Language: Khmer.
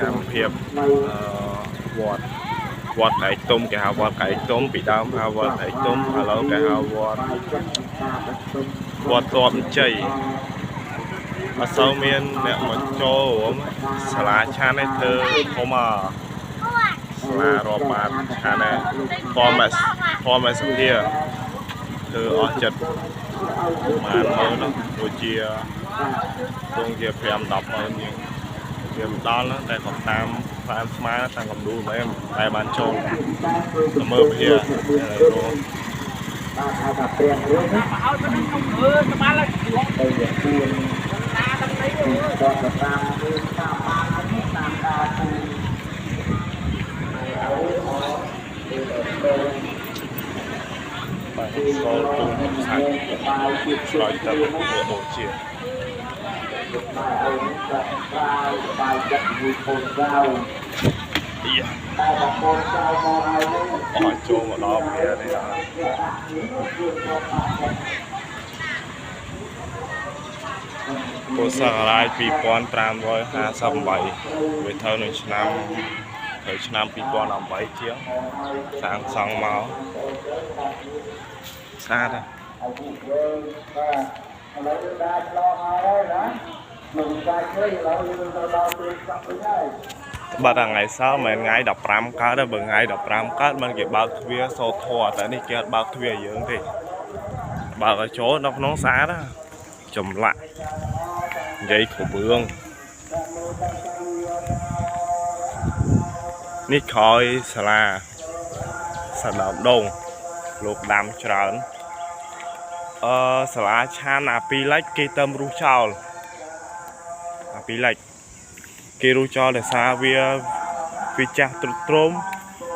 កម្មភាពវត្តវត្តកែទុំគេហៅវត្តកែទុំពីដើមហៅវត្តកែទុំឥឡូវគេហៅវត្តតបជ័យអត់សូវមានអ្នកមកចូលរួមសាលាឆាននេះធ្វើធំសាលារាប់បានឆាននេះធម្មសុភាគឺអស់ចិត្តបានមើលដូចជាទងជា5-10ម៉ឺនយើងវាមិនដល់តែគាត់តាមផ្លានស្មាតាមកំដួលមែនតែបានចូលទៅមើលវិហាររងបាទហៅថាព្រះរឿងនេះមកឲ្យខ្ញុំមើលស្មានឡើងទៅវាគួរណាដល់នេះគាត់ទៅតាមគឺតាមបាននេះតាមការគឺបាទចូលទូសាច់ឆ្លើយទៅបូជាបាយចិត្តមួយកូនចៅតែបងប្អូនចៅមកហើយនេះអស់ចូលមកដល់វានេះពុទ្ធសករាជ2558វាត្រូវនៅឆ្នាំ2018ជាងសាងសង់មកស្អាតឥឡូវដាច់ឡងហើយណាមិនដាច់ទេឥឡូវយើងទៅដល់ពេលស្ដាប់វិញហើយបាត់ថ្ងៃសៅរ៍មិនថ្ងៃ15កើតទេបើថ្ងៃ15កើតមិនគេបើកទ្វារសូត្រធម៌តែនេះគេអត់បើកទ្វារយើងទេបើកឲ្យចូលនៅក្នុងស្អាតចម្លាក់និយាយគ្រប់រឿងនេះក្រោយសាលាសាដើមដងលោកដាំច្រើនសាលាឆានអាពីរលិចគេទៅរុះចោលអាពីរលិចគេរុះចោលដោយសារវាចាស់ទ្រុឌទ្រោម